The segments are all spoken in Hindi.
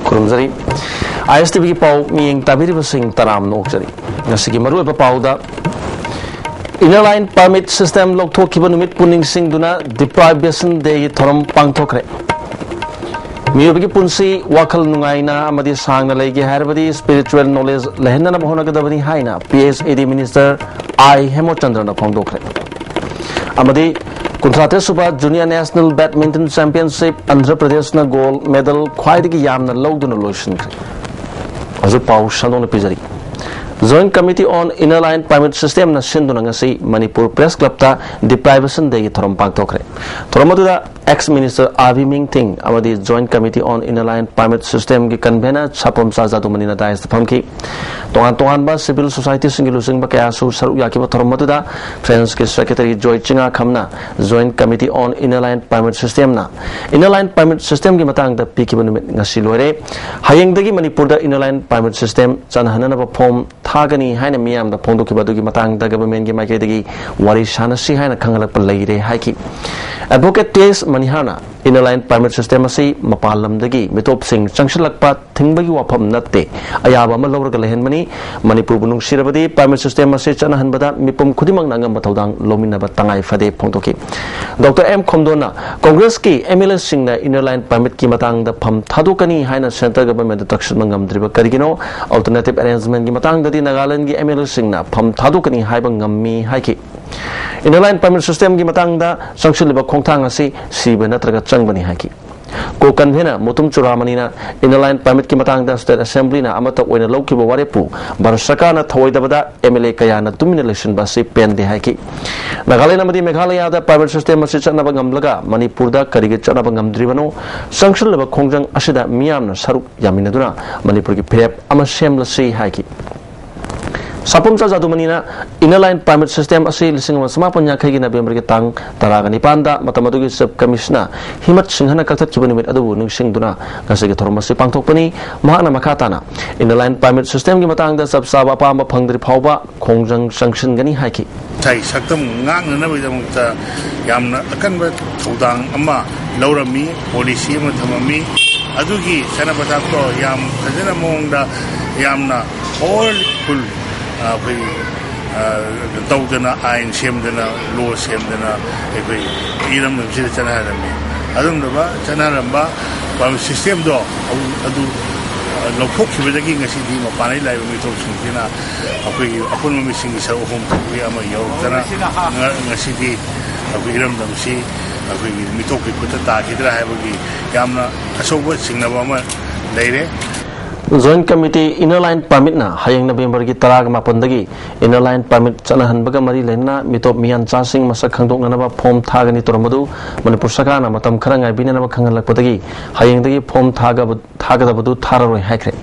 खुरुमजरी ISTV की पाव मियंग ताबिरिब सिंह तराम नोकजरी नसिकी मरुएब पावदा इनर लाइन परमिट सिस्टम लौथोखिबा नुमित पुनिंग सिंह दुना डिप्राइवेशन डे की थरम पांगथोखरे मियोबगी पुंसी वाखल नुंगाइना अमदी सांगना लेगे हारबदी स्पिरिचुअल नॉलेज लहनना बहोनगदबनी हाइना PSAD मिनिस्टर I हेमोचंद्रन फोंदोखरे अमदी कुंथ्राते सुबह junior national badminton championship Andhra Pradesh न गोल्ड मेडल ख्वाइदगी यामना लौदुना लोइसनखरे हजु पाउ Sanon पिजरी Joint Committee on Inner Line Permit System na sinduna ngasi Manipur Press Club ta deprivation day thorom pangtokre thoromaduda ex minister Avi Ming Ting amadi Joint Committee on Inner Line Permit System ki convener chapom sa jadu manina dais phamki tongan ba civil society singi lusing ba kaya su saru yaki ba thoromaduda Friends ki secretary Joy Chinga khamna Joint Committee on Inner Line Permit System na Inner Line Permit System ki matang da piki banumit ngasi loire hayeng dagi Manipur da Inner Line Permit System chanhanana ba form थागनी हाइना मियाम दा फोंदो किबा दुगी मतंग दा गवर्नमेंट की माइके दगी वारी शानसी हाइना खंगलक पर लैरे हाइकी एडवोकेट टेस मनिहाना इनर लाइन परमिट सिस्टम असि मपाल लमदगी मितोप सिंह चंगशलकपा थिंगबगी वाफम नत्ते अयाब अमा लौरग लेहनमनी मणिपुर बुनुंग सिरबदी परमिट सिस्टम असि चनहनबदा मिपुम खुदिमंग नांगम बथौदांग लोमिनबा तंगाई फदे फोंदोकी डॉक्टर एम खोमदोना कांग्रेस की MLA Singh inner line permit की मतंग दा फम थादोकनी हाइना सेंट्रल गवर्नमेंट तक्षण मंगमद्रिबा करिगिनो अल्टरनेटिव अरेंजमेंट की मतंग ददी नागालैंड की एमएलए सिंह फम थादोकनी हाइबा ngami हाइकी इनर लाइन परमिट सिस्टम की मतंग दा संगसिलिबा खोंगथांग असि सिब नत्रगा चंगबनी हाइकी को कन्वेना मुतुम चुरामनीना इनर लाइन परमिट की मतंग दा स्टेट असेंबली ना अमत ओइना लौकिबा वारेपु भारत सरकार ना थवैदबदा एमएलए कया ना तुमिना लेसन बासि पेंदे हाइकी नागालैंड अमदी मेघालय दा परमिट सिस्टम असि चनबा ngमलगा मणिपुर दा करिगे चनबा ngमद्रिबनो संगसिलिबा खोंगजंग असिदा मियामना सरुक यामिनदुना मणिपुर की फिरेप अमा सेमलसि हाइकी सापुमचा जादुमनीना इनर लाइन परमिट सिस्टम असि लिसिंग समापन याखैगी नवेम्बर के तांग तरागा निपानदा मतमदुगी सब कमिश्नर हिमत सिंहना कथतखिबा निमित अदुबु निंगसिंगदुना गसिगे थोरमसि पांगथोकपनी महाना मखाताना इनर लाइन परमिट सिस्टम की मतंगदा सब साबा palm फंगद्रि फावबा खोंजंग संगसिनगनी हाइकी sai saktam ngangnana bidamukta yamna akanba thudang ama laurami policy ama thamami adugi sanabata to yam khajana mongda yamna all full tawdana ain semdana law semdana ekoi iram nabsida chanarami adumdaba chanaramba pam system do adu लौथोखिबदगी ngasi di mapanai lai mi to singina akoi apun mi singi sa hom wi ama yaw tana ngasi di akoi iram damsi akoi mi to ki puta ta kidra haibagi yamna asoba singnaba ma leire Joint Committee Inner Line Permit na hayang November ki taraga mapandagi Inner Line Permit chanahanbaga mari lena mitop miyan chasing masak khangdok nanaba form thagani tormadu Manipur sakana matam kharangai binanaba khangalakpadagi hayang dagi form thagadabadu thararoi haikre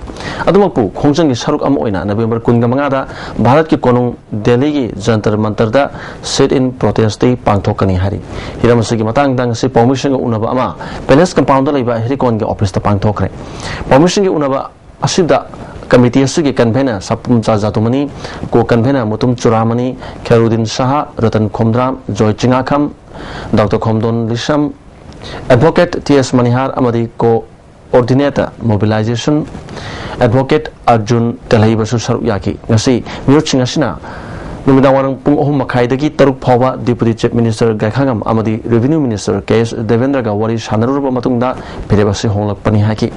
adumakpu khongjang ki saruk am oina November 15 da Bharat ki konung Delhi ki Jantar Mantar da sit in protest day pangthokani hari hiramasi ki matang dang si permission ga unaba ama palace compound da leiba herikon ki office ta pangthokre permission ki unaba असिदा कमिटी असुगी कन्वेनर सपुम जाजातुमनी को convener Mutum Churamani Khairuddin Shah Ratan Khomdram Joy Chingakham doctor Khomdon Laishram advocate TS Manihar अमदी coordinator mobilisation advocate Arjun तेलहैबसु सरुक याकी ngasi मिरुचिंग असिना नुमिदावारंग पुंग अहुम मखाइदगी तरुक फावबा डिप्यूटी चीफ मिनिस्टर गायखांगम अमदी रेवेन्यू मिनिस्टर केएस देवेंद्र गा वारी सानरुब मतुंगदा फेरेबसि होंगलकपनि हाकी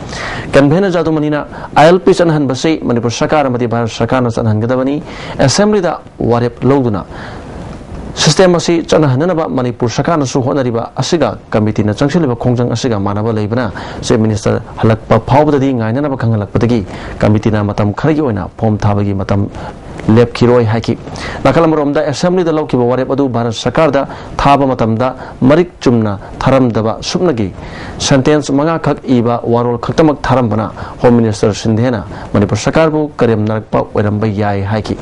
कन्वेनर जादुमनीना आईएलपी चनहनबसि मणिपुर सरकार अमदी भारत सरकार न चनहनगदबनी असेंबली दा वारेप लौदुना सिस्टम असि चनहननबा मणिपुर सरकार नसु होनरिबा असिगा कमिटी न चंगसिलिबा खोंजंग असिगा मानबा लेबना चीफ मिनिस्टर हलकपा फावबदगी गायननबा खंगलकपदगी कमिटी ना मतम खरगी ओइना फॉर्म थाबगी मतम लेप खिरोय हाकी नाकलमरोमदा असेंबली दा लौकिबा वारेप अदु भारत सरकार दा थाबा मतमदा मरिक चुमना थरमदबा सुपनगी सेंटेंस मंगा खक इबा वारोल खक्तमक थरमबना होम मिनिस्टर सिंधेना मणिपुर सरकार बु करेम नरकपा ओइरमबा याय हाकी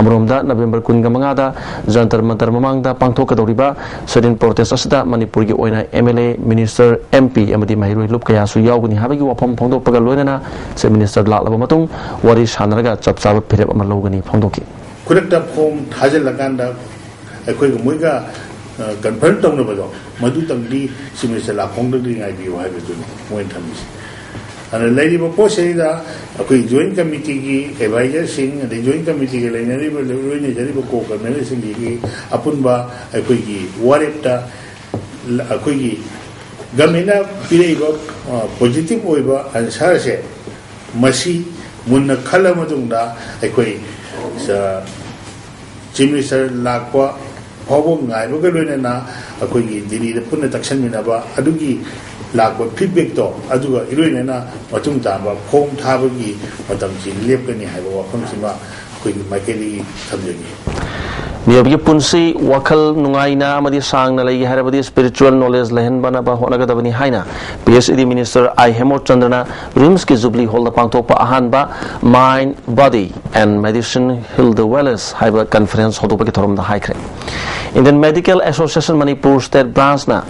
अमरोमदा नवेम्बर 15 दा जंतर मंतर ममांगदा पांगथोकदौरिबा सदिन प्रोटेस्ट असदा मणिपुर की ओइना एमएलए मिनिस्टर एमपी अमदी महिरोय लुप कयासु यावगनि हाबगी वाफम फोंदोकपगा लोइना चीफ मिनिस्टर लालबा मतुंग वारी सानरगा चपचाब फिरेप अमा लौगनि फोंदोकी कुरक्ता फॉर्म थाजल लगांदा अखोय मुइगा कन्फर्म तौनबदो मदु तंगदी सिमिसे लाखोंदगी गाइबियो हाइबदुनि मोइन थमिस लेरिबो पोसेदा अखोई जॉइंट कमिटी की एडवाइजर सिंह अदे जॉइंट कमिटी के लेनरिबो लोइने जरिबो को करने सिंह की अपुनबा अखोई की वारेपटा अखोई की गमेना पिरेबो पॉजिटिव ओइबा आंसर से मसी मुन्ना खला मदुंगदा अखोई चीफ मिनिस्टर लाकवा फावो गायबो लोइनेना अखोई की दिल्ली दा पुन्ना तक्सनमिनाबा अदुगी लाकवा फीडबैक तो अदुगा इरोइनेना मतुंग ताबा फोम थाबगी मतमसी लेपकनी हाइबो वाफमसिमा अखोई माइकेली थमजगी मियोबी पुंसी वखल नुंगाइना अमदी सांगना लई हरबदी स्पिरिचुअल नॉलेज लहन बना होनगदबनी हाइना पीएचडी मिनिस्टर आई हेमचंद्रना रिम्स की जुबली हॉल दा पांगथोकपा अहानबा mind body and medicine heal the wellness हाइबा कॉन्फ्रेंस होदोपकी थोरमदा हाइख्रे Indian medical association Manipur state branch ना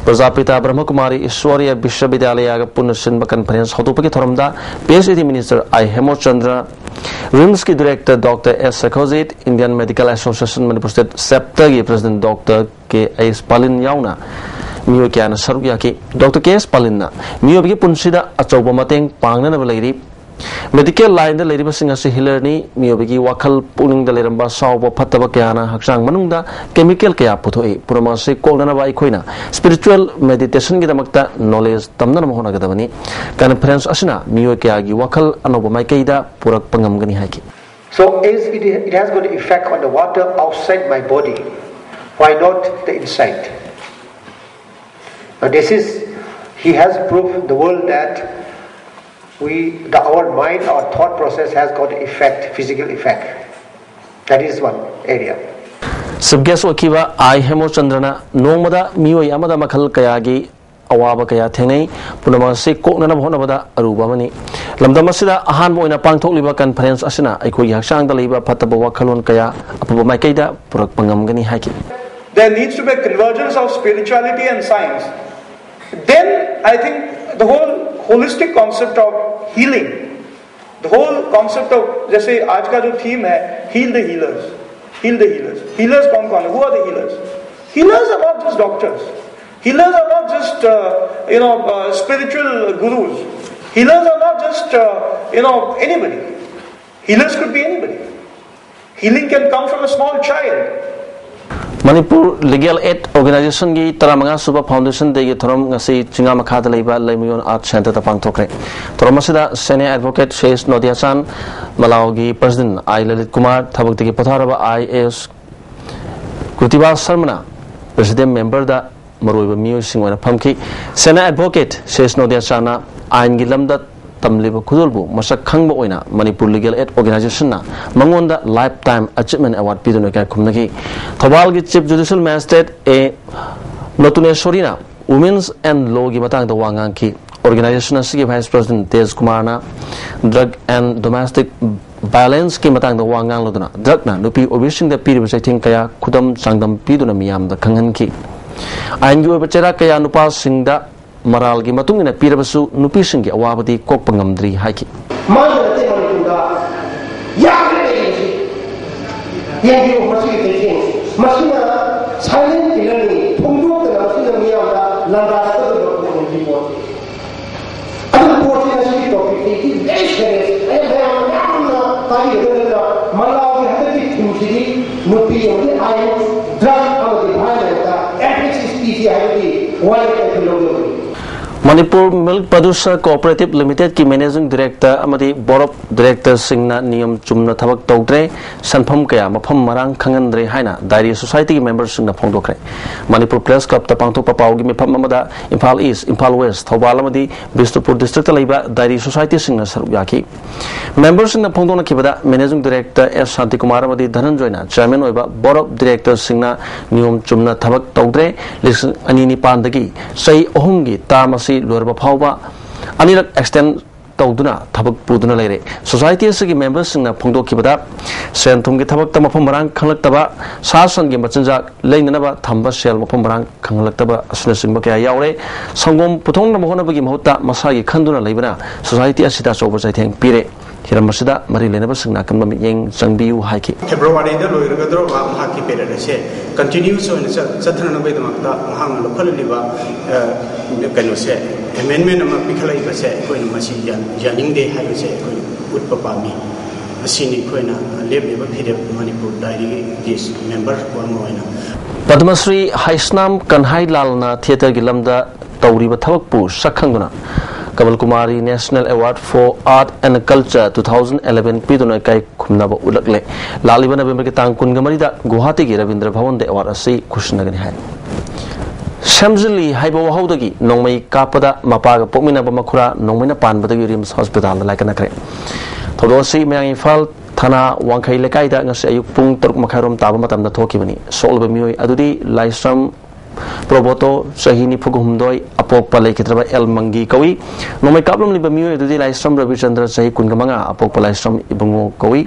प्रजापिता ब्रह्मकुमारी ईश्वरीय विश्वविद्यालय पुनः सिंब कॉन्फ्रेंस होदोपकी थोरमदा PhD minister I Hemchandra RIMS की director doctor S Sekhojit Indian medical association Manipur state सेप्टर की president doctor K S Palin याउना मियो क्या सरुक याकी डॉक्टर के एस पालिन मियोबी पुंसीदा अचौब मतेंग पांगनब लेरी मेडिकल लाइन दा लेरिबसिंग असे हिलरनी मियोबी वखल पुनिंग दा लेरंबा सावब फत्तब कयाना हक्सांग मनुंगदा केमिकल कया पुथोई पुरमासे कोगनबा इखोइना स्पिरिचुअल मेडिटेशन की दमकता नॉलेज तमनन मोहनगदबनी कॉन्फ्रेंस असिना मियो कयागी वखल अनोब माइकेदा पुरक पंगमगनी hockey So as it has got an effect on the water outside my body, why not the inside? Now he has proved the world that our mind, our thought process has got an effect, physical effect. That is one area. Subguest Okiva, I Hemochन्द्रना नोंगमदा मियोय अमदा मखल कयागी अवाबा कया थेंगनै पुनमसे कोकनना होनबदा अरुबामनी लमदमसिदा अहानबो ओइना पांगथोकलिबा कॉन्फ्रेंस असिना अखोई हक्सांगदा लैबा फतबा वखलोन कया अपबा माइकैदा पुरक पंगमगनी hockey There needs to be a convergence of spirituality and science. Then I think the whole holistic concept of healing, the whole concept of, जैसे आज का जो थीम है, heal the healers. Healers कौन कौन है? Who are the healers? Healers are not just doctors. Healers are not just spiritual gurus. Healers are not just anybody. Healers could be anybody. Healing can come from a small child. Manipur Legal Aid Organization की तरामंगा सुबह फाउंडेशन देगी थोरम ngasi चिंगा मखाद लेबा लेमियोन art centre तपांग थोकरे theorem मसिदा senior advocate शेष नोदियाचान मलाओगी प्रेसिडेंट आई ललित कुमार थबक देगी पथारबा आईएएस कृतिबा शर्मा प्रेसिडेंट मेंबर दा मरोइबा मियो सिंगोना फमकी सेनियर एडवोकेट शेष नोदियाचाना आइन की लमदा तमलिब खुदुलबु मसक खंगबा ओइना मणिपुर लीगल एड ऑर्गेनाइजेशन ना मंगोंदा लाइफ टाइम अचीवमेंट अवार्ड पिदुनो का खुमनगी थोबाल की चीफ जुडिशियल मैजिस्ट्रेट ए नतुनेश्वरीना वुमेन्स एंड लॉ की मतंग द वांगांग की ऑर्गेनाइजेशन की वाइस प्रेसिडेंट तेज कुमार ना ड्रग एंड डोमेस्टिक वायलेंस की मतंग द वांगांग लदुना ड्रग ना नुपी ओबिसिंग द पीरिब सेटिंग कया खुदम सांगदम पिदुना मियाम द खंगन की आइन की बचेरा कया नुपा सिंह दा मराल की मतुंग पीरबसु नुपी सिंह की अवाबदी कोप ngамद्री हाइकी Manipur milk producer cooperative limited की मैनेजिंग डायरेक्टर अमदी बोर्ड ऑफ डायरेक्टर सिंगना नियम चुमना थबक तौद्रे सनफम कया मफम मरांग खंगनद्रे हाइना दायरी सोसाइटी की मेंबर सिंगना फोंदोखरे मणिपुर प्रेस क्लब तपांगथोक पापाउगी मिफम अमदा इंफाल ईस्ट इंफाल वेस्ट थौबाल अमदी बिष्णुपुर डिस्ट्रिक्ट लैबा दायरी सोसाइटी सिंगना सरुक याखी मेंबर सिंगना फोंदोना किबदा managing director S Shanti Kumar अमदी धनंजयना चेयरमैन ओइबा बोर्ड ऑफ डायरेक्टर सिंगना नियम चुमना थबक तौद्रे लिसिंग अनिनि पांदगी सही अहुमगी तामसी लोरबा फावबा अनिरक एक्सटेंड तौदुना थबक पुदुना लेरे सोसाइटी की मेंबर्स सिंगना फोंदोखिबदा सेंथुम की थबक मफम मरांग खंगलक्तबा सासन की मचिनजा लेननबा थंबा सेल मफम मरांग खंगलक्तबा असना सिंबा कया यावरे संगोम पुथोंग महोनबगी महत्ता मसागी खंदुना लेबना सोसाइटी असिदा चौबा चाइथेंग पीरे हिरम मसिदा मरी लेनब सिंगना कम मियेंग चंगबियु हाइकि फेब्रुवारी दा लोइरगद्रो महाकी पेरेड से कंटिन्यूस होने चथन बेदमक्ता महांग लखलिबा कनो से अमेंडमेंट अमा पिखलाइबा से कोइ मसी यानिंग दे हाइबा से कोइ उत्पा पामी असिनी कोइना लेबलेबा फिरे मणिपुर डायरी केस मेंबर वरमोइना पद्मश्री हाइस्नाम कन्हाई लालना थिएटर की लमदा तौरीबा थबकपु सखंगना Kamal Kumari national award for art and culture 2011 पीदुना kai khumnaba ulakle laliba November ki tang kungamari da Guwahati ki Rabindra Bhavan de award asi khushnagani hai Shamzili haiba wahawdagi nongmai kapada mapaga pokmina ba makhura nongmaina panbadagi Rims Hospital da laikana kre thodosi mayang Imphal thana wangkhai lekai da ngasi ayuk pung 3 makhairom taba matam da thokibani solba mioi adudi laisram Proboto sahini phugumdoi apok palai kitraba el mangi kawi nomai kablum liba mioi adudi laisram Ravi Chandra sahi kungamanga apok palaisram ibungo kawi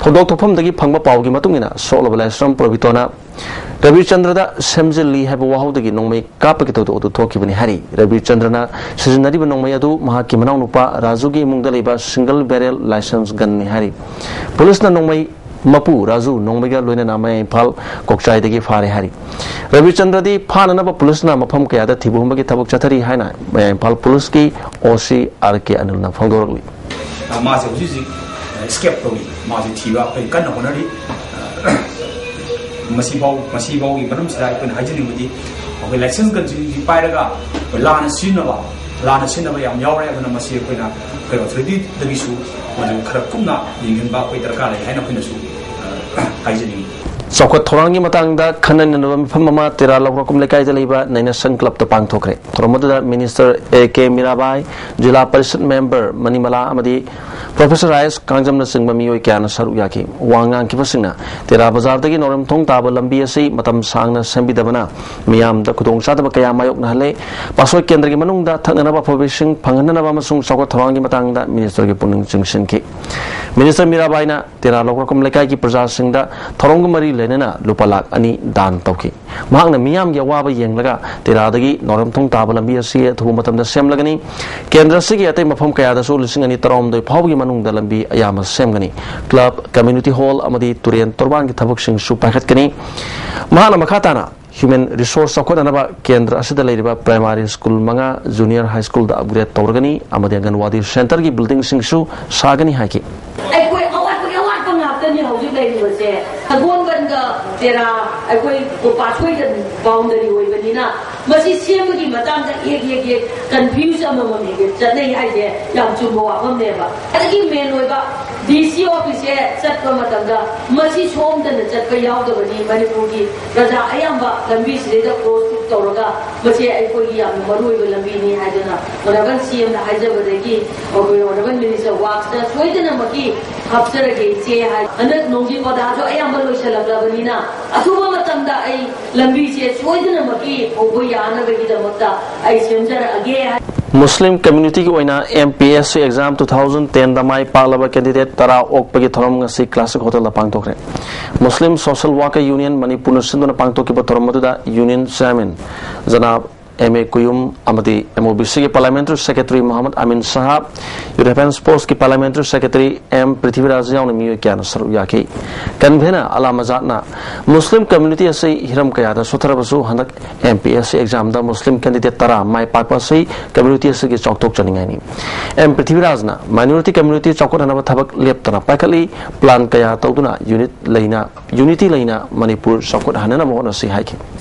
thodok thopam dagi phangba pawgi matungina solba laisram probitona Ravi Chandra da semjili haiba wahawdagi nomai kapaki todo odu thokibani hari Ravi Chandra na sizinari ba nomai adu mahaki manau nupa Rajugi imungda leiba single barrel license gun ni hari police na nomai Mapu Raju nongmega loina nama Imphal kokchai dagi fare hari Ravi Chandra di phana na police na mafam kaya da thibumba ki thabuk chathari haina Imphal police ki OC RK Anil na phangdoragli ma se uji escape to ma se thiba pe kan honari masibau gi banam srai pen hajini mudi ok license kan ji pai daga lana sinaba yam yawre na masi ko na ko authority dagi su ma khara kumna yin ba ko darkar hai na ko na su Sokot thorangi matangda khanan nabam phamama tera lawrakum lekai jalaiba naina sang club ta pangthokre thoromada minister AK Mirabai jila parishad member Manimala amadi Professor Rais Kangjam na singba mioi kyana saru yaki wangang ki pasingna tera bazar dagi noram thong taba lambi asi matam sangna sembidabana miyam da kudong sadaba kaya mayok na hale pasoi kendra gi manungda thangna ba provision phangna ba masung sokot thorangi matangda minister gi puning jingsin ki Minister Mirabai na tera lawrakum lekai ki praja singda thorong mari lenena lupalak ani dan tauki mahangna miyam gi awaba yenglaga tera dagi noram thong taba lambi asi thu matam da semlagani kendra sigi atai mafam kaya da so lising ani tarom doi phawgi manung da lambi ayama semgani club community hall amadi turian torban gi thabuk sing su pakhat kani mahana makhatana Human Resource Sakot anaba kendra asida leiriba primary school manga junior high school da upgrade tawrgani amadi Anganwadi center gi building sing su sagani haiki aikoi awat pangapta ni hojik leiriba se agon banga tera aikoi pasway da boundary hoi banina masi semgi matam da ek confuse amama me chanai hai je yam chumbo apam ne ba adagi main hoi ba DC office chatpa matam da masi som da chatpa yaw da bani Manipur gi raja ayamba lambi sida cross tawraga masi aikoi yam marui ba lambi ni haidana oraban CM da haijabadagi oraban minister works da soidana maki hapsarage che hai anak nongji pada jo ayamba loisalabla banina asuba matam da ai lambi che soidana maki obo yana bagi da mutta ai semjar age Muslim community ki oina MPSC exam 2010 da mai palaba candidate tara okpagi thorom ngasi classic hotel da pangtokre Muslim Social Worker Union Manipur sinduna pangtoki ba thorom da union chairman janab MA Kuyum amadi MOBC ki parliamentary secretary Muhammad Amin Sahab European Sports ki parliamentary secretary M Prithviraj yaw ne miyo kya saru yaki convener ala mazatna Muslim community ase hiram kaya da suthara basu hanak MPSC exam da Muslim candidate tara mai pakpa se community ase ki choktok chaningai ni M Prithviraj na minority community chokot na thabak leptana pakali plan kaya tawduna unity leina Manipur chokot hanana mo na si haiki